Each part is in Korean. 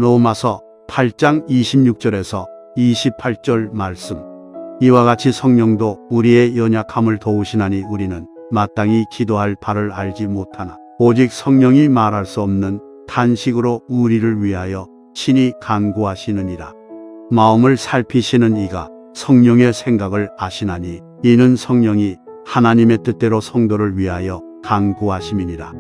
로마서 8장 26절에서 28절 말씀. 이와 같이 성령도 우리의 연약함을 도우시나니 우리는 마땅히 기도할 바를 알지 못하나 오직 성령이 말할 수 없는 탄식으로 우리를 위하여 친히 간구하시느니라. 마음을 살피시는 이가 성령의 생각을 아시나니 이는 성령이 하나님의 뜻대로 성도를 위하여 간구하심이니라.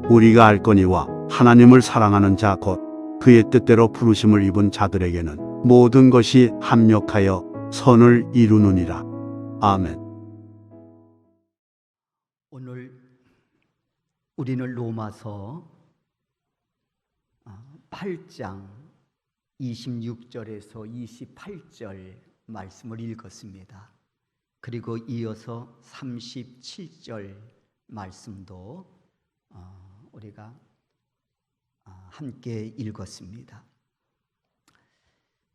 우리가 알거니와 하나님을 사랑하는 자 곧 그의 뜻대로 부르심을 입은 자들에게는 모든 것이 합력하여 선을 이루느니라. 아멘. 오늘 우리는 로마서 8장 26절에서 28절 말씀을 읽었습니다. 그리고 이어서 37절 말씀도 우리가 함께 읽었습니다.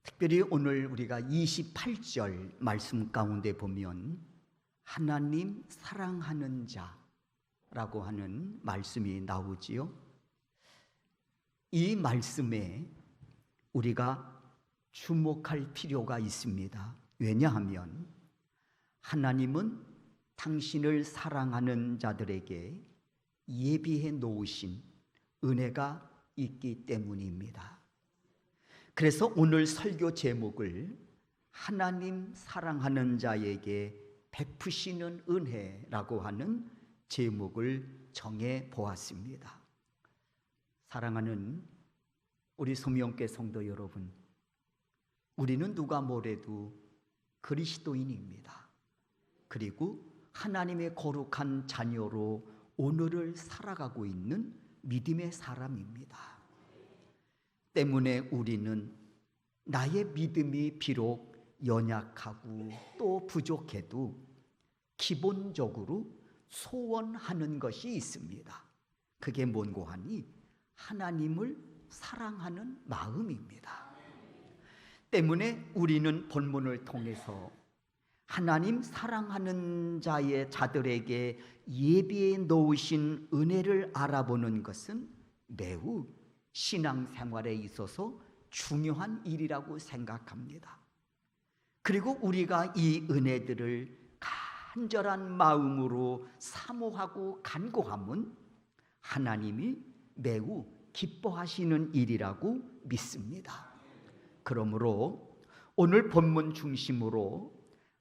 특별히 오늘 우리가 28절 말씀 가운데 보면 하나님 사랑하는 자라고 하는 말씀이 나오지요. 이 말씀에 우리가 주목할 필요가 있습니다. 왜냐하면 하나님은 당신을 사랑하는 자들에게 예비해 놓으신 은혜가 있기 때문입니다. 그래서 오늘 설교 제목을 하나님 사랑하는 자에게 베푸시는 은혜라고 하는 제목을 정해 보았습니다. 사랑하는 우리 소명교회 성도 여러분, 우리는 누가 뭐래도 그리스도인입니다. 그리고 하나님의 거룩한 자녀로 오늘을 살아가고 있는 믿음의 사람입니다. 때문에 우리는 나의 믿음이 비록 연약하고 또 부족해도 기본적으로 소원하는 것이 있습니다. 그게 뭔고 하니 하나님을 사랑하는 마음입니다. 때문에 우리는 본문을 통해서 하나님 사랑하는 자들에게 예비해 놓으신 은혜를 알아보는 것은 매우 신앙생활에 있어서 중요한 일이라고 생각합니다. 그리고 우리가 이 은혜들을 간절한 마음으로 사모하고 간구하면 하나님이 매우 기뻐하시는 일이라고 믿습니다. 그러므로 오늘 본문 중심으로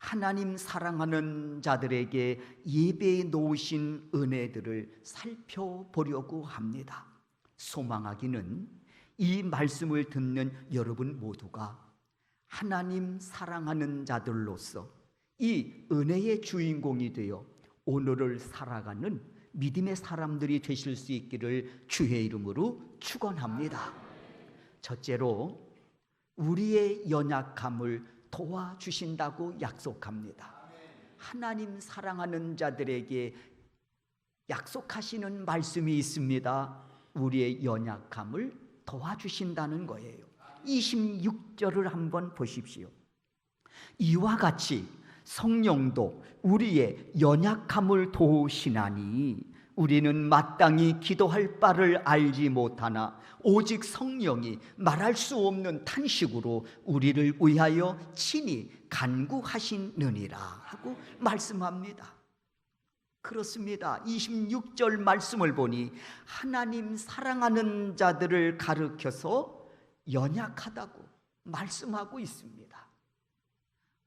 하나님 사랑하는 자들에게 예배해 놓으신 은혜들을 살펴보려고 합니다. 소망하기는 이 말씀을 듣는 여러분 모두가 하나님 사랑하는 자들로서 이 은혜의 주인공이 되어 오늘을 살아가는 믿음의 사람들이 되실 수 있기를 주의 이름으로 축원합니다. 첫째로 우리의 연약함을 도와주신다고 약속합니다. 하나님 사랑하는 자들에게 약속하시는 말씀이 있습니다. 우리의 연약함을 도와주신다는 거예요. 26절을 한번 보십시오. 이와 같이 성령도 우리의 연약함을 도우시나니 우리는 마땅히 기도할 바를 알지 못하나 오직 성령이 말할 수 없는 탄식으로 우리를 위하여 친히 간구하시느니라 하고 말씀합니다. 그렇습니다. 26절 말씀을 보니 하나님 사랑하는 자들을 가르쳐서 연약하다고 말씀하고 있습니다.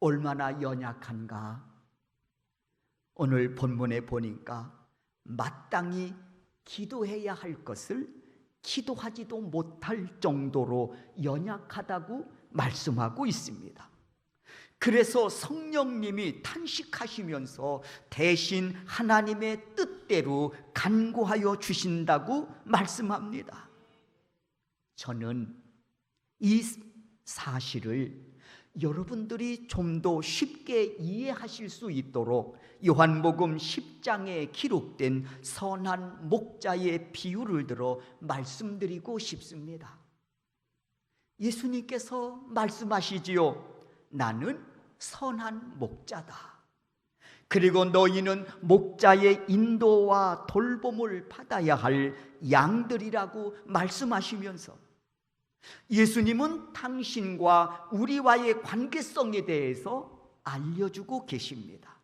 얼마나 연약한가? 오늘 본문에 보니까 마땅히 기도해야 할 것을 기도하지도 못할 정도로 연약하다고 말씀하고 있습니다. 그래서 성령님이 탄식하시면서 대신 하나님의 뜻대로 간구하여 주신다고 말씀합니다. 저는 이 사실을 여러분들이 좀 더 쉽게 이해하실 수 있도록 요한복음 10장에 기록된 선한 목자의 비유를 들어 말씀드리고 싶습니다. 예수님께서 말씀하시지요. 나는 선한 목자다. 그리고 너희는 목자의 인도와 돌봄을 받아야 할 양들이라고 말씀하시면서 예수님은 당신과 우리와의 관계성에 대해서 알려주고 계십니다.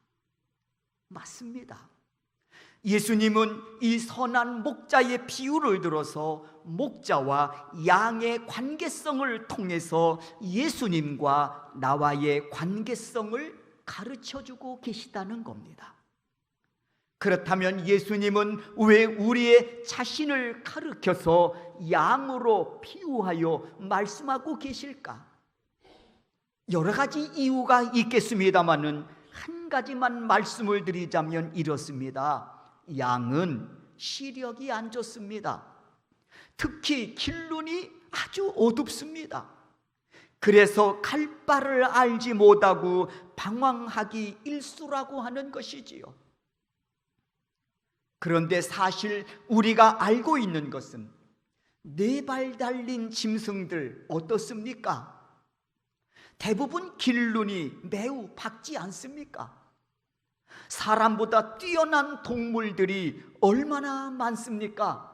맞습니다. 예수님은 이 선한 목자의 비유를 들어서 목자와 양의 관계성을 통해서 예수님과 나와의 관계성을 가르쳐주고 계시다는 겁니다. 그렇다면 예수님은 왜 우리의 자신을 가르쳐서 양으로 비유하여 말씀하고 계실까? 여러 가지 이유가 있겠습니다마는 한 가지만 말씀을 드리자면 이렇습니다. 양은 시력이 안 좋습니다. 특히 길눈이 아주 어둡습니다. 그래서 갈 바를 알지 못하고 방황하기 일쑤라고 하는 것이지요. 그런데 사실 우리가 알고 있는 것은 네 발 달린 짐승들 어떻습니까? 대부분 길눈이 매우 밝지 않습니까? 사람보다 뛰어난 동물들이 얼마나 많습니까?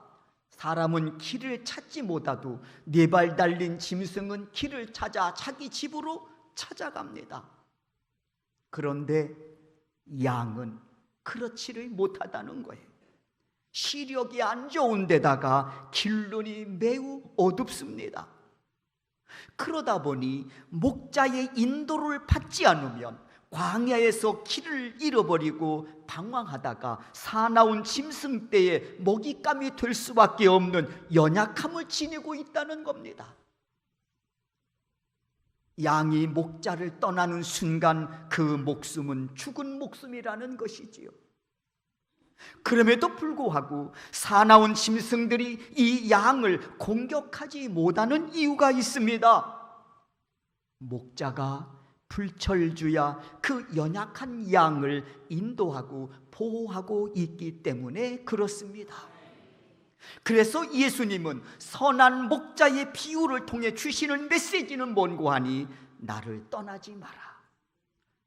사람은 길을 찾지 못하도 네 발 달린 짐승은 길을 찾아 자기 집으로 찾아갑니다. 그런데 양은 그렇지를 못하다는 거예요. 시력이 안 좋은 데다가 길눈이 매우 어둡습니다. 그러다 보니 목자의 인도를 받지 않으면 광야에서 길을 잃어버리고 방황하다가 사나운 짐승떼의 먹잇감이 될 수밖에 없는 연약함을 지니고 있다는 겁니다. 양이 목자를 떠나는 순간 그 목숨은 죽은 목숨이라는 것이지요. 그럼에도 불구하고 사나운 짐승들이 이 양을 공격하지 못하는 이유가 있습니다. 목자가 불철주야 그 연약한 양을 인도하고 보호하고 있기 때문에 그렇습니다. 그래서 예수님은 선한 목자의 비유를 통해 주시는 메시지는 뭔고 하니 나를 떠나지 마라.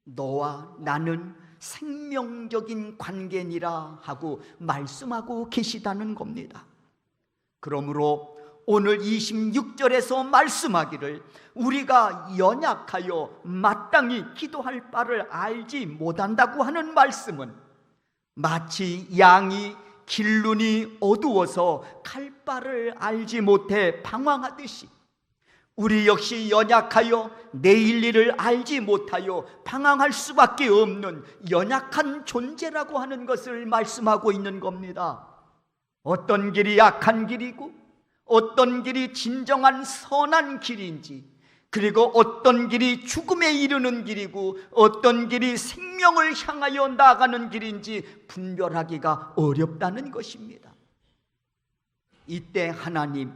너와 나는 생명적인 관계니라 하고 말씀하고 계시다는 겁니다. 그러므로 오늘 26절에서 말씀하기를 우리가 연약하여 마땅히 기도할 바를 알지 못한다고 하는 말씀은 마치 양이 길눈이 어두워서 갈 바를 알지 못해 방황하듯이 우리 역시 연약하여 내일 일을 알지 못하여 방황할 수밖에 없는 연약한 존재라고 하는 것을 말씀하고 있는 겁니다. 어떤 길이 악한 길이고 어떤 길이 진정한 선한 길인지, 그리고 어떤 길이 죽음에 이르는 길이고 어떤 길이 생명을 향하여 나아가는 길인지 분별하기가 어렵다는 것입니다. 이때 하나님,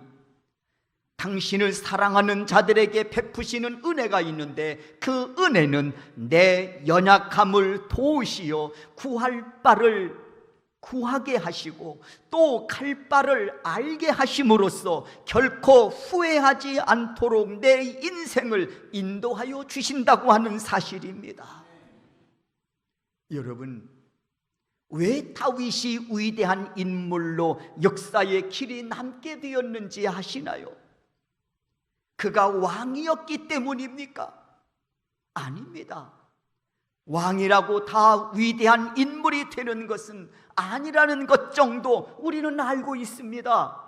당신을 사랑하는 자들에게 베푸시는 은혜가 있는데 그 은혜는 내 연약함을 도우시어 구할 바를 구하게 하시고 또 갈 바를 알게 하심으로써 결코 후회하지 않도록 내 인생을 인도하여 주신다고 하는 사실입니다. 여러분, 왜 다윗이 위대한 인물로 역사의 길이 남게 되었는지 아시나요? 그가 왕이었기 때문입니까? 아닙니다. 왕이라고 다 위대한 인물이 되는 것은 아니라는 것 정도 우리는 알고 있습니다.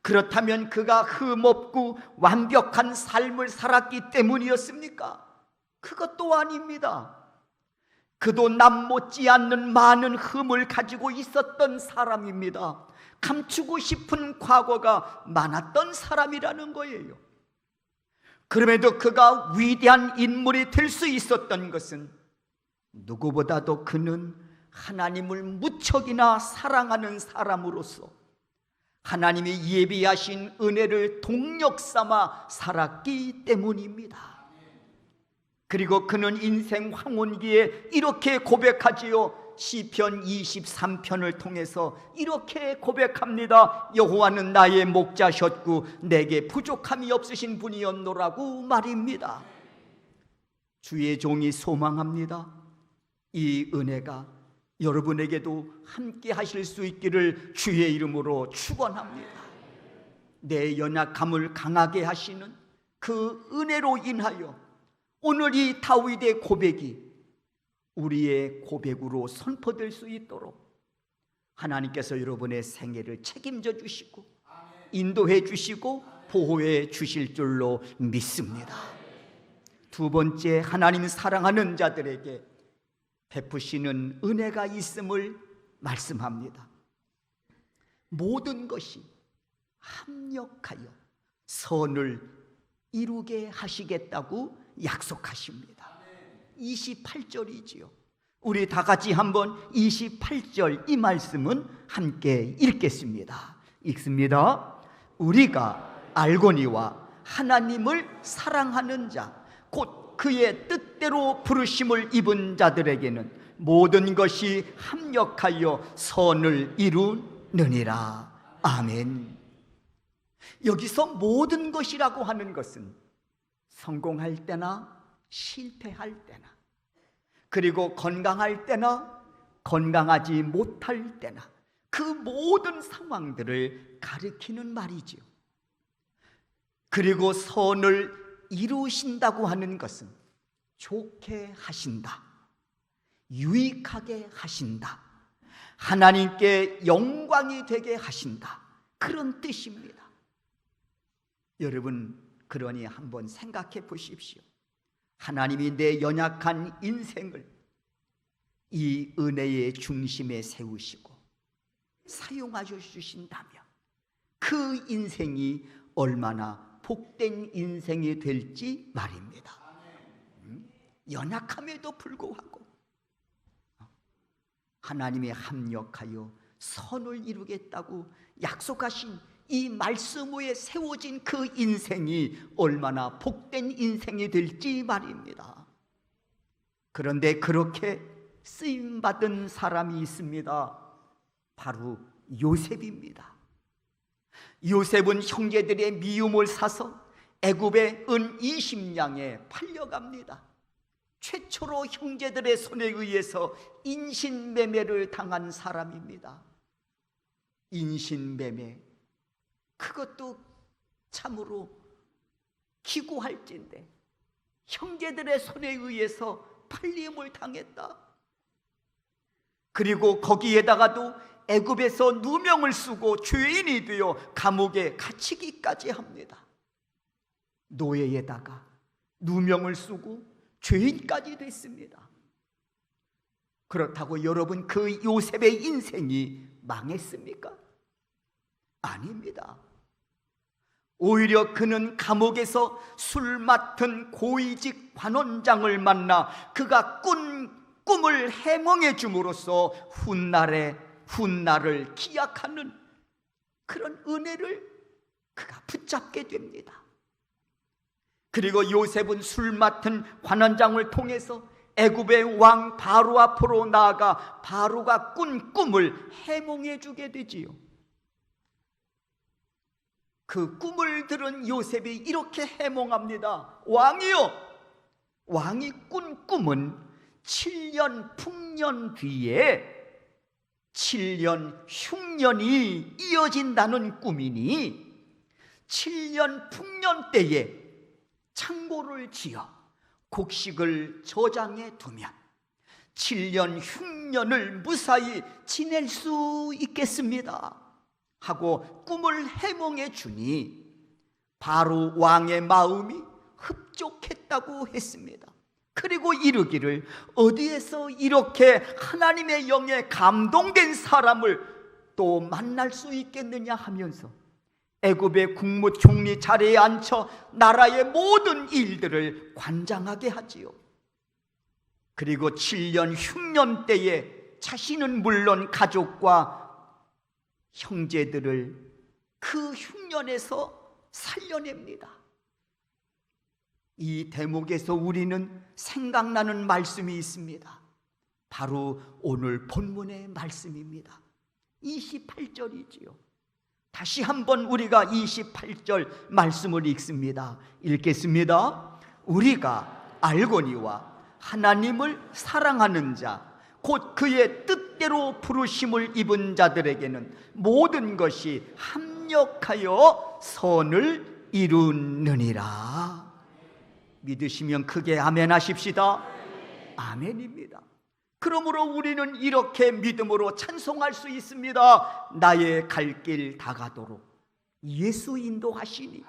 그렇다면 그가 흠없고 완벽한 삶을 살았기 때문이었습니까? 그것도 아닙니다. 그도 남 못지않는 많은 흠을 가지고 있었던 사람입니다. 감추고 싶은 과거가 많았던 사람이라는 거예요. 그럼에도 그가 위대한 인물이 될 수 있었던 것은 누구보다도 그는 하나님을 무척이나 사랑하는 사람으로서 하나님이 예비하신 은혜를 동력 삼아 살았기 때문입니다. 그리고 그는 인생 황혼기에 이렇게 고백하지요. 시편 23편을 통해서 이렇게 고백합니다. 여호와는 나의 목자셨고 내게 부족함이 없으신 분이었노라고 말입니다. 주의 종이 소망합니다. 이 은혜가 여러분에게도 함께 하실 수 있기를 주의 이름으로 축원합니다. 내 연약함을 강하게 하시는 그 은혜로 인하여 오늘 이 다윗의 고백이 우리의 고백으로 선포될 수 있도록 하나님께서 여러분의 생애를 책임져 주시고 인도해 주시고 보호해 주실 줄로 믿습니다. 두 번째, 하나님 사랑하는 자들에게 베푸시는 은혜가 있음을 말씀합니다. 모든 것이 합력하여 선을 이루게 하시겠다고 약속하십니다. 28절이지요. 우리 다 같이 한번 28절 이 말씀은 함께 읽겠습니다. 읽습니다. 우리가 알거니와 하나님을 사랑하는 자 곧 그의 뜻대로 부르심을 입은 자들에게는 모든 것이 합력하여 선을 이루느니라. 아멘. 여기서 모든 것이라고 하는 것은 성공할 때나 실패할 때나, 그리고 건강할 때나 건강하지 못할 때나, 그 모든 상황들을 가리키는 말이지요. 그리고 선을 이루신다고 하는 것은 좋게 하신다, 유익하게 하신다, 하나님께 영광이 되게 하신다, 그런 뜻입니다. 여러분, 그러니 한번 생각해 보십시오. 하나님이 내 연약한 인생을 이 은혜의 중심에 세우시고 사용하여 주신다면 그 인생이 얼마나 복된 인생이 될지 말입니다. 연약함에도 불구하고 하나님이 합력하여 선을 이루겠다고 약속하신 이 말씀 위에 세워진 그 인생이 얼마나 복된 인생이 될지 말입니다. 그런데 그렇게 쓰임받은 사람이 있습니다. 바로 요셉입니다. 요셉은 형제들의 미움을 사서 애굽의 은 20냥에 팔려갑니다. 최초로 형제들의 손에 의해서 인신매매를 당한 사람입니다. 인신매매, 그것도 참으로 기구할진데 형제들의 손에 의해서 팔림을 당했다. 그리고 거기에다가도 애굽에서 누명을 쓰고 죄인이 되어 감옥에 갇히기까지 합니다. 노예에다가 누명을 쓰고 죄인까지 됐습니다. 그렇다고 여러분, 그 요셉의 인생이 망했습니까? 아닙니다. 오히려 그는 감옥에서 술 맡은 고위직 관원장을 만나 그가 꾼 꿈을 해몽해 줌으로써 훗날을 기약하는 그런 은혜를 그가 붙잡게 됩니다. 그리고 요셉은 술 맡은 관원장을 통해서 애굽의 왕 바로 앞으로 나아가 바로가 꾼 꿈을 해몽해 주게 되지요. 그 꿈을 들은 요셉이 이렇게 해몽합니다. 왕이요, 왕이 꾼 꿈은 7년 풍년 뒤에 7년 흉년이 이어진다는 꿈이니 7년 풍년 때에 창고를 지어 곡식을 저장해 두면 7년 흉년을 무사히 지낼 수 있겠습니다 하고 꿈을 해몽해 주니 바로 왕의 마음이 흡족했다고 했습니다. 그리고 이르기를, 어디에서 이렇게 하나님의 영에 감동된 사람을 또 만날 수 있겠느냐 하면서 애굽의 국무총리 자리에 앉혀 나라의 모든 일들을 관장하게 하지요. 그리고 7년 흉년 때에 자신은 물론 가족과 형제들을 그 흉년에서 살려냅니다. 이 대목에서 우리는 생각나는 말씀이 있습니다. 바로 오늘 본문의 말씀입니다. 28절이지요. 다시 한번 우리가 28절 말씀을 읽습니다. 읽겠습니다. 우리가 알거니와 하나님을 사랑하는 자 곧 그의 뜻대로 부르심을 입은 자들에게는 모든 것이 합력하여 협력하여 선을 이루느니라. 믿으시면 크게 아멘 하십시다. 아멘입니다. 그러므로 우리는 이렇게 믿음으로 찬송할 수 있습니다. 나의 갈 길 다가도록 예수 인도하시니,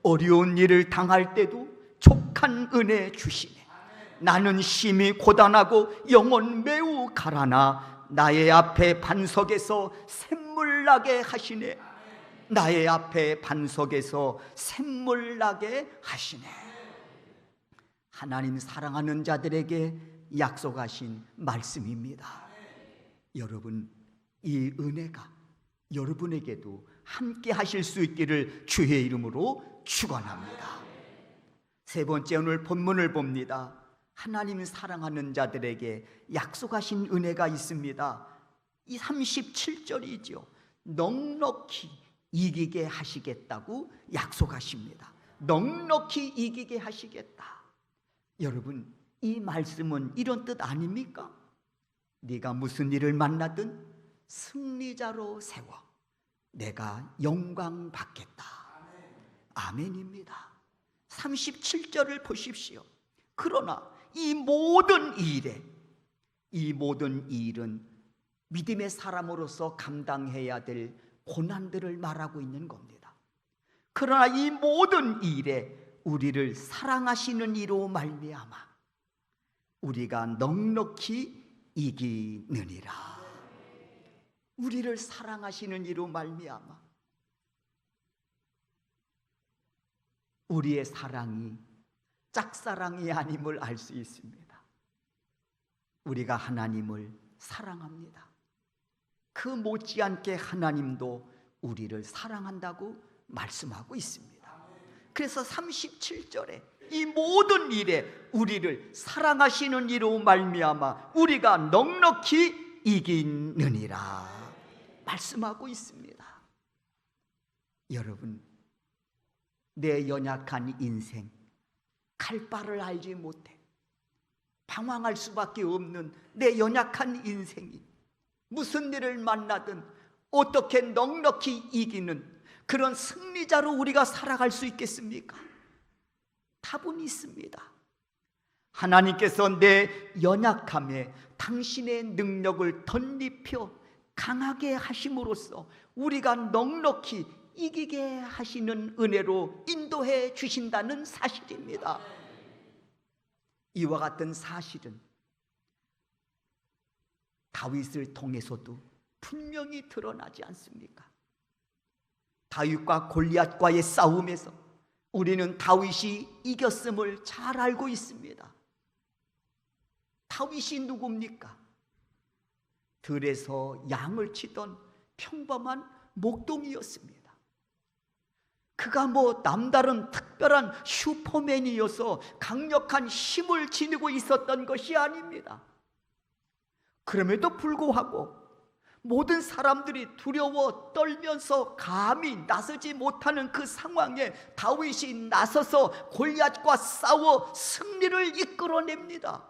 어려운 일을 당할 때도 족한 은혜 주시네. 나는 심히 고단하고 영혼 매우 가라나 나의 앞에 반석에서 샘물 나게 하시네. 나의 앞에 반석에서 샘물 나게 하시네. 하나님 사랑하는 자들에게 약속하신 말씀입니다. 여러분, 이 은혜가 여러분에게도 함께 하실 수 있기를 주의 이름으로 축원합니다. 세 번째, 오늘 본문을 봅니다. 하나님 사랑하는 자들에게 약속하신 은혜가 있습니다. 이 37절이죠. 넉넉히 이기게 하시겠다고 약속하십니다. 넉넉히 이기게 하시겠다. 여러분, 이 말씀은 이런 뜻 아닙니까? 네가 무슨 일을 만나든 승리자로 세워 내가 영광 받겠다. 아멘입니다. 37절을 보십시오. 그러나 이 모든 일은 믿음의 사람으로서 감당해야 될 고난들을 말하고 있는 겁니다. 그러나 이 모든 일에 우리를 사랑하시는 이로 말미암아 우리가 넉넉히 이기느니라. 우리를 사랑하시는 이로 말미암아 우리의 사랑이 짝사랑이 아님을 알 수 있습니다. 우리가 하나님을 사랑합니다. 그 못지않게 하나님도 우리를 사랑한다고 말씀하고 있습니다. 그래서 37절에 이 모든 일에 우리를 사랑하시는 이로 말미암아 우리가 넉넉히 이기느니라 말씀하고 있습니다. 여러분, 내 연약한 인생, 갈 바를 알지 못해 방황할 수밖에 없는 내 연약한 인생이 무슨 일을 만나든 어떻게 넉넉히 이기는 그런 승리자로 우리가 살아갈 수 있겠습니까? 답은 있습니다. 하나님께서 내 연약함에 당신의 능력을 덧입혀 강하게 하심으로써 우리가 넉넉히 이기게 하시는 은혜로 인도해 주신다는 사실입니다. 이와 같은 사실은 다윗을 통해서도 분명히 드러나지 않습니까? 다윗과 골리앗과의 싸움에서 우리는 다윗이 이겼음을 잘 알고 있습니다. 다윗이 누굽니까? 들에서 양을 치던 평범한 목동이었습니다. 그가 남다른 특별한 슈퍼맨이어서 강력한 힘을 지니고 있었던 것이 아닙니다. 그럼에도 불구하고 모든 사람들이 두려워 떨면서 감히 나서지 못하는 그 상황에 다윗이 나서서 골리앗과 싸워 승리를 이끌어냅니다.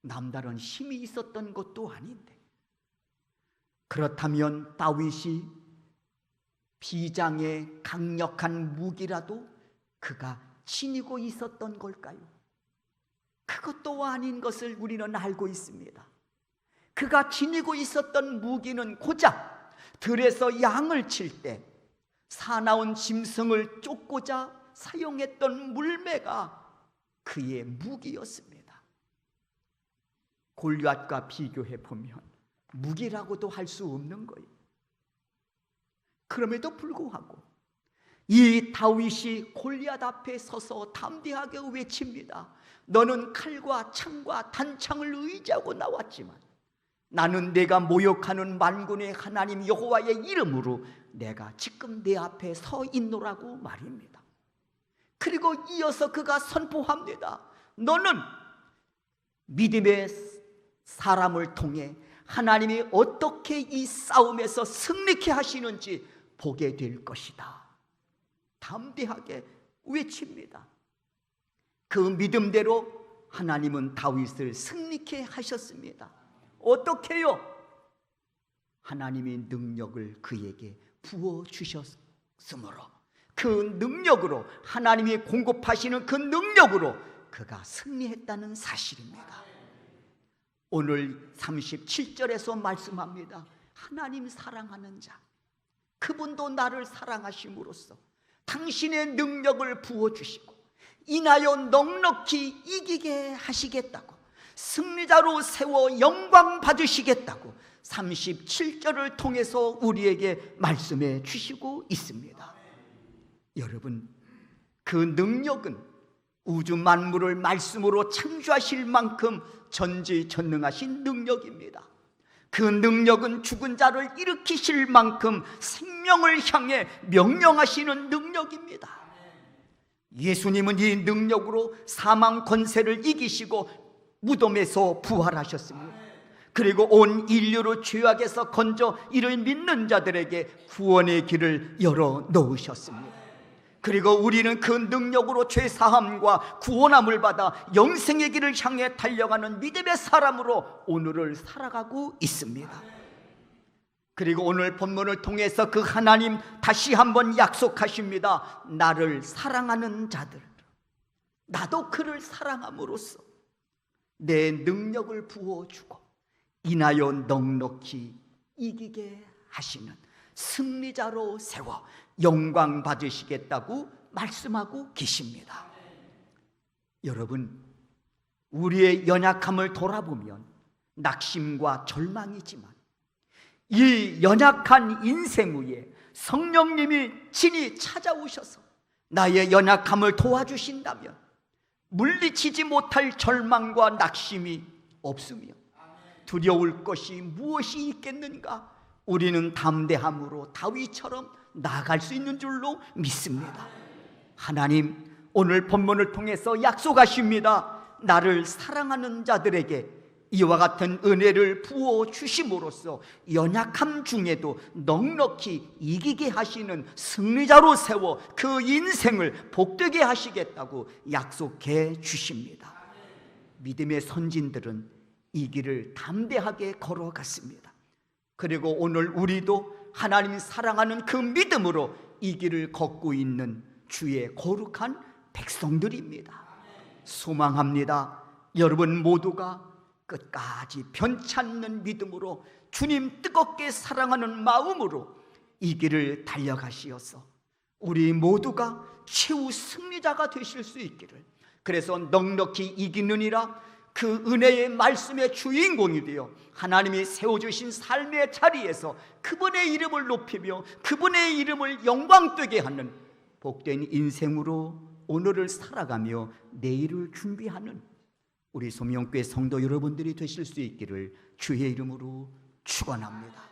남다른 힘이 있었던 것도 아닌데, 그렇다면 다윗이 비장의 강력한 무기라도 그가 지니고 있었던 걸까요? 그것도 아닌 것을 우리는 알고 있습니다. 그가 지니고 있었던 무기는 고작 들에서 양을 칠 때 사나운 짐승을 쫓고자 사용했던 물매가 그의 무기였습니다. 골리앗과 비교해 보면 무기라고도 할 수 없는 거예요. 그럼에도 불구하고 이 다윗이 골리앗 앞에 서서 담대하게 외칩니다. 너는 칼과 창과 단창을 의지하고 나왔지만 나는 내가 모욕하는 만군의 하나님 여호와의 이름으로 내가 지금 내 앞에 서 있노라고 말입니다. 그리고 이어서 그가 선포합니다. 너는 믿음의 사람을 통해 하나님이 어떻게 이 싸움에서 승리케 하시는지 보게 될 것이다. 담대하게 외칩니다. 그 믿음대로 하나님은 다윗을 승리케 하셨습니다. 어떻게요? 하나님이 능력을 그에게 부어 주셨으므로 그 능력으로, 하나님이 공급하시는 그 능력으로 그가 승리했다는 사실입니다. 오늘 37절에서 말씀합니다. 하나님 사랑하는 자, 그분도 나를 사랑하심으로써 당신의 능력을 부어주시고 인하여 넉넉히 이기게 하시겠다고, 승리자로 세워 영광 받으시겠다고 37절을 통해서 우리에게 말씀해 주시고 있습니다. 여러분, 그 능력은 우주 만물을 말씀으로 창조하실 만큼 전지전능하신 능력입니다. 그 능력은 죽은 자를 일으키실 만큼 생명을 향해 명령하시는 능력입니다. 예수님은 이 능력으로 사망 권세를 이기시고 무덤에서 부활하셨습니다. 그리고 온 인류를 죄악에서 건져 이를 믿는 자들에게 구원의 길을 열어 놓으셨습니다. 그리고 우리는 그 능력으로 죄사함과 구원함을 받아 영생의 길을 향해 달려가는 믿음의 사람으로 오늘을 살아가고 있습니다. 그리고 오늘 본문을 통해서 그 하나님 다시 한번 약속하십니다. 나를 사랑하는 자들, 나도 그를 사랑함으로써 내 능력을 부어주고 인하여 넉넉히 이기게 하시는 승리자로 세워 영광 받으시겠다고 말씀하고 계십니다. 여러분, 우리의 연약함을 돌아보면 낙심과 절망이지만 이 연약한 인생 위에 성령님이 친히 찾아오셔서 나의 연약함을 도와주신다면 물리치지 못할 절망과 낙심이 없으며 두려울 것이 무엇이 있겠는가? 우리는 담대함으로 다윗처럼 나아갈 수 있는 줄로 믿습니다. 하나님, 오늘 본문을 통해서 약속하십니다. 나를 사랑하는 자들에게 이와 같은 은혜를 부어 주심으로써 연약함 중에도 넉넉히 이기게 하시는 승리자로 세워 그 인생을 복되게 하시겠다고 약속해 주십니다. 믿음의 선진들은 이 길을 담대하게 걸어갔습니다. 그리고 오늘 우리도 하나님 사랑하는 그 믿음으로 이 길을 걷고 있는 주의 거룩한 백성들입니다. 소망합니다. 여러분 모두가 끝까지 변치 않는 믿음으로 주님 뜨겁게 사랑하는 마음으로 이 길을 달려가시어서 우리 모두가 최후 승리자가 되실 수 있기를, 그래서 넉넉히 이기느니라 그 은혜의 말씀의 주인공이 되어 하나님이 세워주신 삶의 자리에서 그분의 이름을 높이며 그분의 이름을 영광되게 하는 복된 인생으로 오늘을 살아가며 내일을 준비하는 우리 소명교회 성도 여러분들이 되실 수 있기를 주의 이름으로 축원합니다.